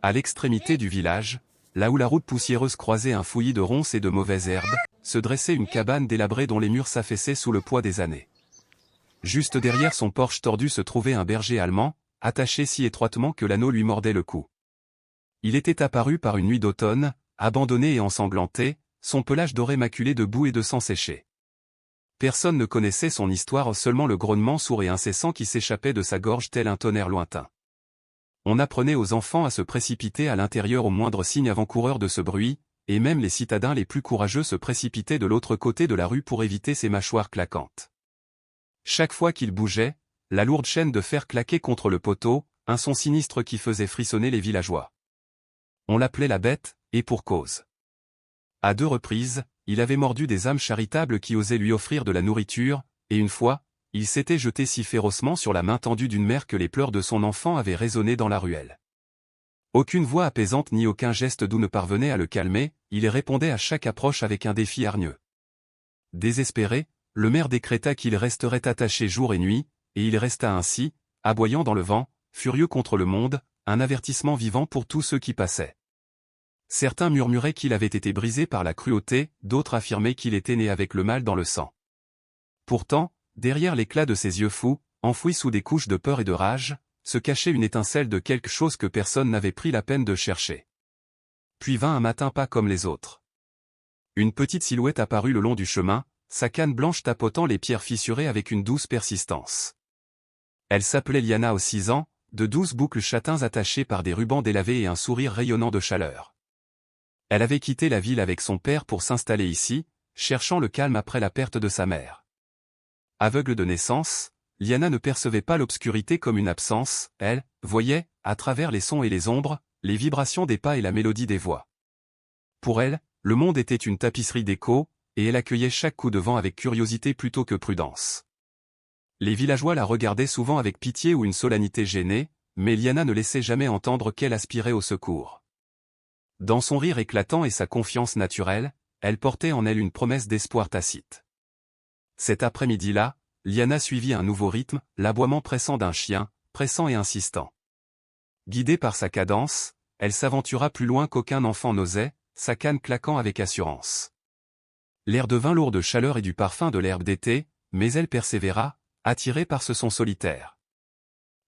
À l'extrémité du village, là où la route poussiéreuse croisait un fouillis de ronces et de mauvaises herbes, se dressait une cabane délabrée dont les murs s'affaissaient sous le poids des années. Juste derrière son porche tordu se trouvait un berger allemand, attaché si étroitement que l'anneau lui mordait le cou. Il était apparu par une nuit d'automne, abandonné et ensanglanté, son pelage doré maculé de boue et de sang séché. Personne ne connaissait son histoire, seulement le grognement sourd et incessant qui s'échappait de sa gorge tel un tonnerre lointain. On apprenait aux enfants à se précipiter à l'intérieur au moindre signe avant-coureur de ce bruit, et même les citadins les plus courageux se précipitaient de l'autre côté de la rue pour éviter ces mâchoires claquantes. Chaque fois qu'il bougeait, la lourde chaîne de fer claquait contre le poteau, un son sinistre qui faisait frissonner les villageois. On l'appelait la bête, et pour cause. À 2 reprises, il avait mordu des âmes charitables qui osaient lui offrir de la nourriture, et une fois, il s'était jeté si férocement sur la main tendue d'une mère que les pleurs de son enfant avaient résonné dans la ruelle. Aucune voix apaisante ni aucun geste doux ne parvenait à le calmer, il répondait à chaque approche avec un défi hargneux. Désespéré, le maire décréta qu'il resterait attaché jour et nuit, et il resta ainsi, aboyant dans le vent, furieux contre le monde, un avertissement vivant pour tous ceux qui passaient. Certains murmuraient qu'il avait été brisé par la cruauté, d'autres affirmaient qu'il était né avec le mal dans le sang. Pourtant, derrière l'éclat de ses yeux fous, enfouis sous des couches de peur et de rage, se cachait une étincelle de quelque chose que personne n'avait pris la peine de chercher. Puis vint un matin pas comme les autres. Une petite silhouette apparut le long du chemin, sa canne blanche tapotant les pierres fissurées avec une douce persistance. Elle s'appelait Liana aux 6 ans, de 12 boucles châtains attachées par des rubans délavés et un sourire rayonnant de chaleur. Elle avait quitté la ville avec son père pour s'installer ici, cherchant le calme après la perte de sa mère. Aveugle de naissance, Liana ne percevait pas l'obscurité comme une absence, elle voyait, à travers les sons et les ombres, les vibrations des pas et la mélodie des voix. Pour elle, le monde était une tapisserie d'échos, et elle accueillait chaque coup de vent avec curiosité plutôt que prudence. Les villageois la regardaient souvent avec pitié ou une solennité gênée, mais Liana ne laissait jamais entendre qu'elle aspirait au secours. Dans son rire éclatant et sa confiance naturelle, elle portait en elle une promesse d'espoir tacite. Cet après-midi-là, Liana suivit un nouveau rythme, l'aboiement pressant d'un chien, pressant et insistant. Guidée par sa cadence, elle s'aventura plus loin qu'aucun enfant n'osait, sa canne claquant avec assurance. L'air devint lourd de chaleur et du parfum de l'herbe d'été, mais elle persévéra, attirée par ce son solitaire.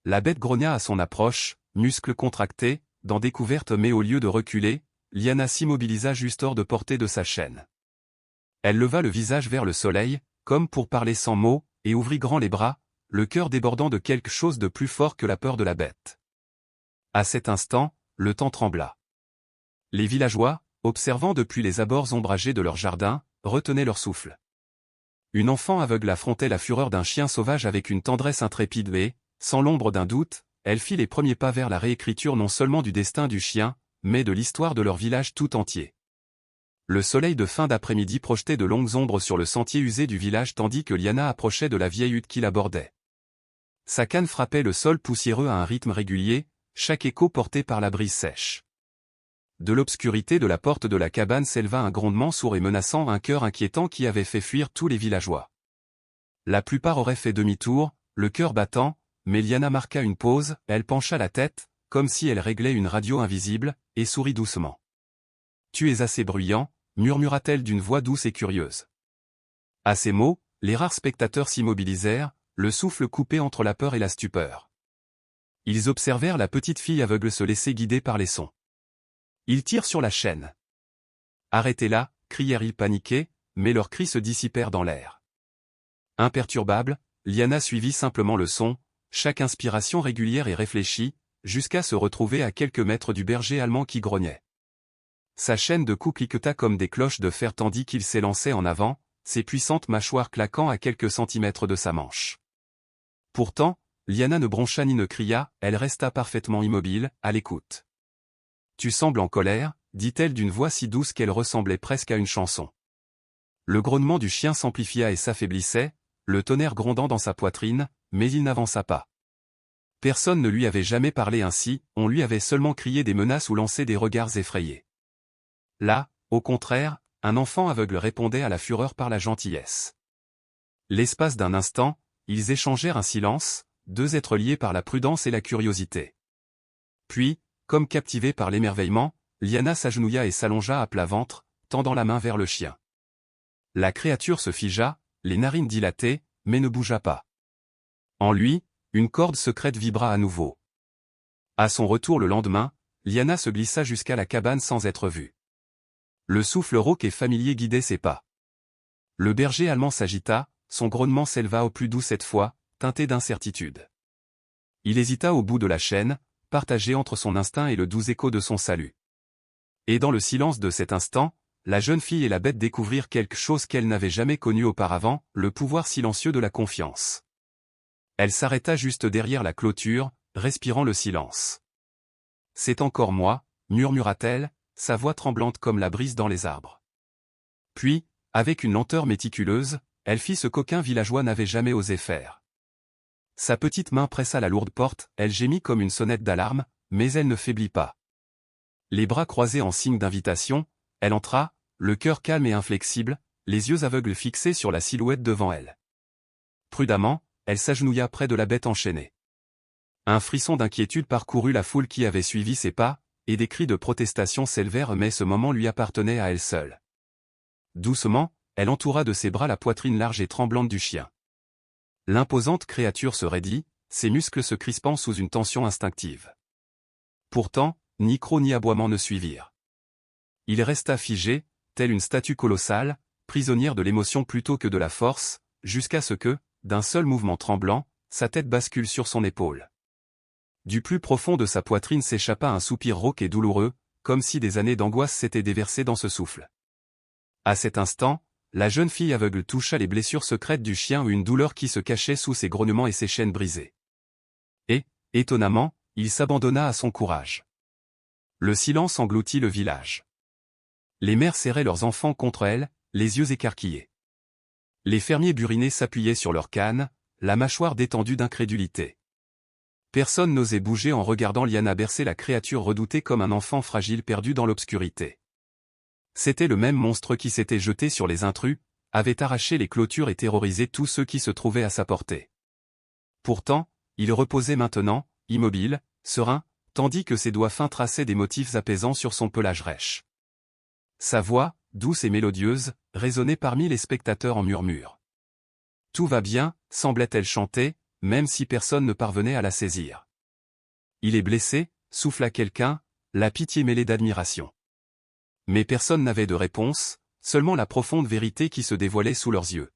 La bête grogna à son approche, muscles contractés, dents découvertes, mais au lieu de reculer, Liana s'immobilisa juste hors de portée de sa chaîne. Elle leva le visage vers le soleil, comme pour parler sans mots, et ouvrit grand les bras, le cœur débordant de quelque chose de plus fort que la peur de la bête. À cet instant, le temps trembla. Les villageois, observant depuis les abords ombragés de leur jardin, retenaient leur souffle. Une enfant aveugle affrontait la fureur d'un chien sauvage avec une tendresse intrépide et, sans l'ombre d'un doute, elle fit les premiers pas vers la réécriture non seulement du destin du chien, mais de l'histoire de leur village tout entier. Le soleil de fin d'après-midi projetait de longues ombres sur le sentier usé du village tandis que Liana approchait de la vieille hutte qui l'abordait. Sa canne frappait le sol poussiéreux à un rythme régulier, chaque écho porté par la brise sèche. De l'obscurité de la porte de la cabane s'éleva un grondement sourd et menaçant, un cœur inquiétant qui avait fait fuir tous les villageois. La plupart auraient fait demi-tour, le cœur battant, mais Liana marqua une pause, elle pencha la tête, comme si elle réglait une radio invisible, et sourit doucement. « Tu es assez bruyant », murmura-t-elle d'une voix douce et curieuse. À ces mots, les rares spectateurs s'immobilisèrent, le souffle coupé entre la peur et la stupeur. Ils observèrent la petite fille aveugle se laisser guider par les sons. Ils tirent sur la chaîne. « Arrêtez-la » crièrent-ils paniqués, mais leurs cris se dissipèrent dans l'air. Imperturbable, Liana suivit simplement le son, chaque inspiration régulière et réfléchie, jusqu'à se retrouver à quelques mètres du berger allemand qui grognait. Sa chaîne de coups cliqueta comme des cloches de fer tandis qu'il s'élançait en avant, ses puissantes mâchoires claquant à quelques centimètres de sa manche. Pourtant, Liana ne broncha ni ne cria, elle resta parfaitement immobile, à l'écoute. « Tu sembles en colère » dit-elle d'une voix si douce qu'elle ressemblait presque à une chanson. Le grognement du chien s'amplifia et s'affaiblissait, le tonnerre grondant dans sa poitrine, mais il n'avança pas. Personne ne lui avait jamais parlé ainsi, on lui avait seulement crié des menaces ou lancé des regards effrayés. Là, au contraire, un enfant aveugle répondait à la fureur par la gentillesse. L'espace d'un instant, ils échangèrent un silence, deux êtres liés par la prudence et la curiosité. Puis, comme captivée par l'émerveillement, Liana s'agenouilla et s'allongea à plat ventre, tendant la main vers le chien. La créature se figea, les narines dilatées, mais ne bougea pas. En lui, une corde secrète vibra à nouveau. À son retour le lendemain, Liana se glissa jusqu'à la cabane sans être vue. Le souffle rauque et familier guidait ses pas. Le berger allemand s'agita, son grognement s'éleva au plus doux cette fois, teinté d'incertitude. Il hésita au bout de la chaîne, partagé entre son instinct et le doux écho de son salut. Et dans le silence de cet instant, la jeune fille et la bête découvrirent quelque chose qu'elle n'avait jamais connu auparavant, le pouvoir silencieux de la confiance. Elle s'arrêta juste derrière la clôture, respirant le silence. « C'est encore moi », murmura-t-elle, sa voix tremblante comme la brise dans les arbres. Puis, avec une lenteur méticuleuse, elle fit ce qu'aucun villageois n'avait jamais osé faire. Sa petite main pressa la lourde porte, elle gémit comme une sonnette d'alarme, mais elle ne faiblit pas. Les bras croisés en signe d'invitation, elle entra, le cœur calme et inflexible, les yeux aveugles fixés sur la silhouette devant elle. Prudemment, elle s'agenouilla près de la bête enchaînée. Un frisson d'inquiétude parcourut la foule qui avait suivi ses pas, et des cris de protestation s'élevèrent mais ce moment lui appartenait à elle seule. Doucement, elle entoura de ses bras la poitrine large et tremblante du chien. L'imposante créature se raidit, ses muscles se crispant sous une tension instinctive. Pourtant, ni croc ni aboiement ne suivirent. Il resta figé, telle une statue colossale, prisonnière de l'émotion plutôt que de la force, jusqu'à ce que, d'un seul mouvement tremblant, sa tête bascule sur son épaule. Du plus profond de sa poitrine s'échappa un soupir rauque et douloureux, comme si des années d'angoisse s'étaient déversées dans ce souffle. À cet instant, la jeune fille aveugle toucha les blessures secrètes du chien ou une douleur qui se cachait sous ses grognements et ses chaînes brisées. Et, étonnamment, il s'abandonna à son courage. Le silence engloutit le village. Les mères serraient leurs enfants contre elles, les yeux écarquillés. Les fermiers burinés s'appuyaient sur leurs cannes, la mâchoire détendue d'incrédulité. Personne n'osait bouger en regardant Liana bercer la créature redoutée comme un enfant fragile perdu dans l'obscurité. C'était le même monstre qui s'était jeté sur les intrus, avait arraché les clôtures et terrorisé tous ceux qui se trouvaient à sa portée. Pourtant, il reposait maintenant, immobile, serein, tandis que ses doigts fins traçaient des motifs apaisants sur son pelage rêche. Sa voix, douce et mélodieuse, résonnait parmi les spectateurs en murmures. Tout va bien, semblait-elle chanter, même si personne ne parvenait à la saisir. Il est blessé, souffla quelqu'un, la pitié mêlée d'admiration. Mais personne n'avait de réponse, seulement la profonde vérité qui se dévoilait sous leurs yeux.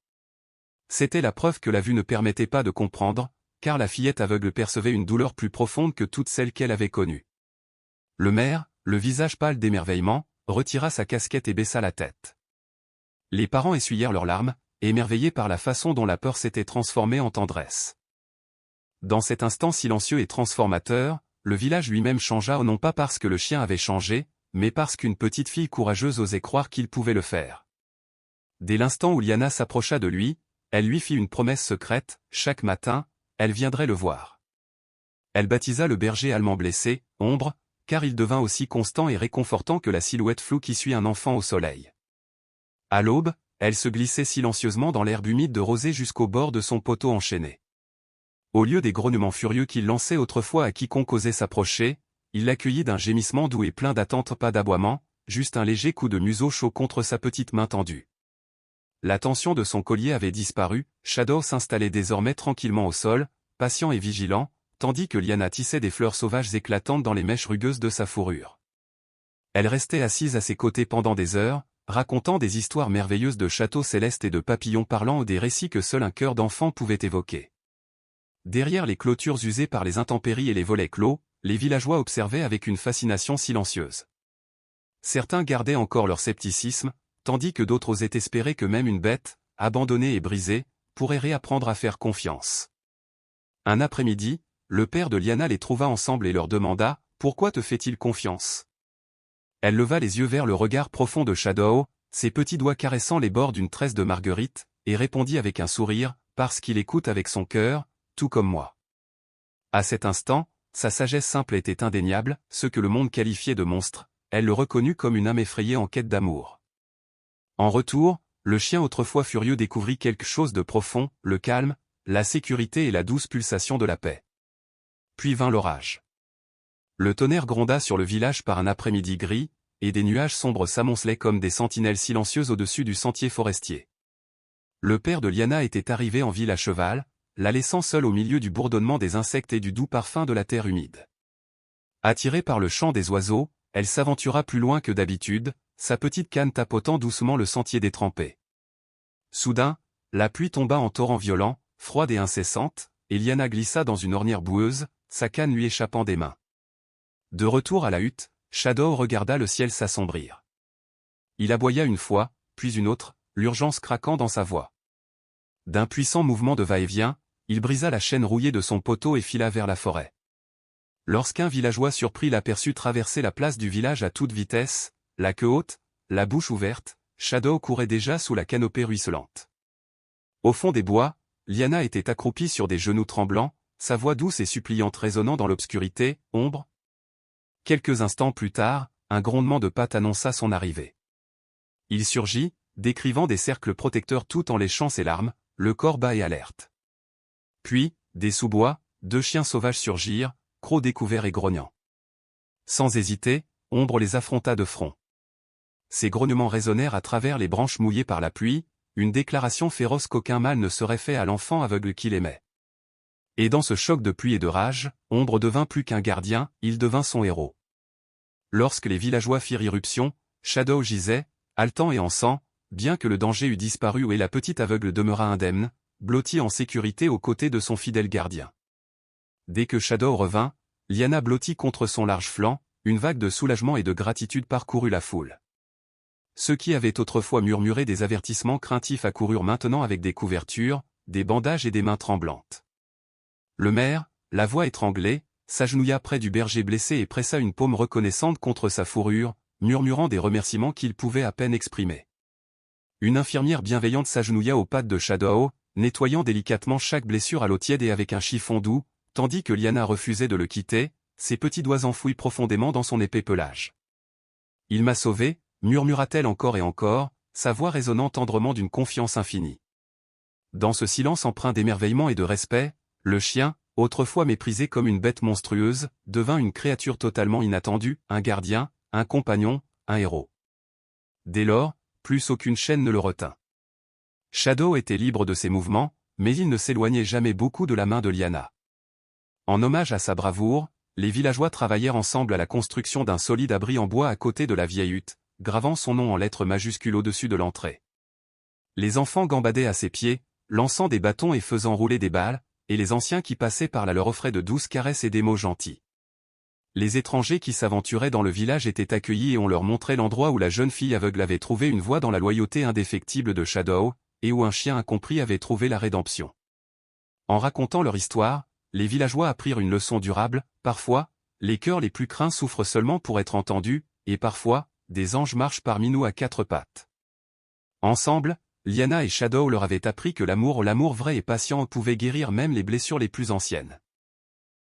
C'était la preuve que la vue ne permettait pas de comprendre, car la fillette aveugle percevait une douleur plus profonde que toutes celles qu'elle avait connues. Le maire, le visage pâle d'émerveillement, retira sa casquette et baissa la tête. Les parents essuyèrent leurs larmes, émerveillés par la façon dont la peur s'était transformée en tendresse. Dans cet instant silencieux et transformateur, le village lui-même changea non pas parce que le chien avait changé, mais parce qu'une petite fille courageuse osait croire qu'il pouvait le faire. Dès l'instant où Liana s'approcha de lui, elle lui fit une promesse secrète, chaque matin, elle viendrait le voir. Elle baptisa le berger allemand blessé, Ombre, car il devint aussi constant et réconfortant que la silhouette floue qui suit un enfant au soleil. À l'aube, elle se glissait silencieusement dans l'herbe humide de rosée jusqu'au bord de son poteau enchaîné. Au lieu des grognements furieux qu'il lançait autrefois à quiconque osait s'approcher, il l'accueillit d'un gémissement doux et plein d'attente, pas d'aboiement, juste un léger coup de museau chaud contre sa petite main tendue. La tension de son collier avait disparu, Shadow s'installait désormais tranquillement au sol, patient et vigilant, tandis que Liana tissait des fleurs sauvages éclatantes dans les mèches rugueuses de sa fourrure. Elle restait assise à ses côtés pendant des heures, racontant des histoires merveilleuses de châteaux célestes et de papillons parlants ou des récits que seul un cœur d'enfant pouvait évoquer. Derrière les clôtures usées par les intempéries et les volets clos, les villageois observaient avec une fascination silencieuse. Certains gardaient encore leur scepticisme, tandis que d'autres osaient espérer que même une bête, abandonnée et brisée, pourrait réapprendre à faire confiance. Un après-midi, le père de Liana les trouva ensemble et leur demanda « Pourquoi te fait-il confiance ?» Elle leva les yeux vers le regard profond de Shadow, ses petits doigts caressant les bords d'une tresse de marguerite, et répondit avec un sourire « Parce qu'il écoute avec son cœur, tout comme moi. » À cet instant, sa sagesse simple était indéniable, ce que le monde qualifiait de monstre, elle le reconnut comme une âme effrayée en quête d'amour. En retour, le chien autrefois furieux découvrit quelque chose de profond, le calme, la sécurité et la douce pulsation de la paix. Puis vint l'orage. Le tonnerre gronda sur le village par un après-midi gris, et des nuages sombres s'amoncelaient comme des sentinelles silencieuses au-dessus du sentier forestier. Le père de Liana était arrivé en ville à cheval, la laissant seule au milieu du bourdonnement des insectes et du doux parfum de la terre humide. Attirée par le chant des oiseaux, elle s'aventura plus loin que d'habitude, sa petite canne tapotant doucement le sentier détrempé. Soudain, la pluie tomba en torrent violent, froide et incessante, et Liana glissa dans une ornière boueuse, sa canne lui échappant des mains. De retour à la hutte, Shadow regarda le ciel s'assombrir. Il aboya une fois, puis une autre, l'urgence craquant dans sa voix. D'un puissant mouvement de va-et-vient, il brisa la chaîne rouillée de son poteau et fila vers la forêt. Lorsqu'un villageois surpris l'aperçut traverser la place du village à toute vitesse, la queue haute, la bouche ouverte, Shadow courait déjà sous la canopée ruisselante. Au fond des bois, Liana était accroupie sur des genoux tremblants, sa voix douce et suppliante résonnant dans l'obscurité, ombre. Quelques instants plus tard, un grondement de pattes annonça son arrivée. Il surgit, décrivant des cercles protecteurs tout en léchant ses larmes, le corps bas et alerte. Puis, des sous-bois, 2 chiens sauvages surgirent, crocs découverts et grognants. Sans hésiter, Ombre les affronta de front. Ces grognements résonnèrent à travers les branches mouillées par la pluie, une déclaration féroce qu'aucun mal ne serait fait à l'enfant aveugle qu'il aimait. Et dans ce choc de pluie et de rage, Ombre devint plus qu'un gardien, il devint son héros. Lorsque les villageois firent irruption, Shadow gisait, haletant et en sang, bien que le danger eût disparu et la petite aveugle demeura indemne, blottie en sécurité aux côtés de son fidèle gardien. Dès que Shadow revint, Liana blottit contre son large flanc, une vague de soulagement et de gratitude parcourut la foule. Ceux qui avaient autrefois murmuré des avertissements craintifs accoururent maintenant avec des couvertures, des bandages et des mains tremblantes. Le maire, la voix étranglée, s'agenouilla près du berger blessé et pressa une paume reconnaissante contre sa fourrure, murmurant des remerciements qu'il pouvait à peine exprimer. Une infirmière bienveillante s'agenouilla aux pattes de Shadow, nettoyant délicatement chaque blessure à l'eau tiède et avec un chiffon doux, tandis que Liana refusait de le quitter, ses petits doigts enfouis profondément dans son épais pelage. « Il m'a sauvé », murmura-t-elle encore et encore, sa voix résonnant tendrement d'une confiance infinie. Dans ce silence empreint d'émerveillement et de respect, le chien, autrefois méprisé comme une bête monstrueuse, devint une créature totalement inattendue, un gardien, un compagnon, un héros. Dès lors, plus aucune chaîne ne le retint. Shadow était libre de ses mouvements, mais il ne s'éloignait jamais beaucoup de la main de Liana. En hommage à sa bravoure, les villageois travaillèrent ensemble à la construction d'un solide abri en bois à côté de la vieille hutte, gravant son nom en lettres majuscules au-dessus de l'entrée. Les enfants gambadaient à ses pieds, lançant des bâtons et faisant rouler des balles, et les anciens qui passaient par là leur offraient de douces caresses et des mots gentils. Les étrangers qui s'aventuraient dans le village étaient accueillis et on leur montrait l'endroit où la jeune fille aveugle avait trouvé une voie dans la loyauté indéfectible de Shadow, et où un chien incompris avait trouvé la rédemption. En racontant leur histoire, les villageois apprirent une leçon durable, parfois, les cœurs les plus craints souffrent seulement pour être entendus, et parfois, des anges marchent parmi nous à 4 pattes. Ensemble, Liana et Shadow leur avaient appris que l'amour vrai et patient pouvait guérir même les blessures les plus anciennes.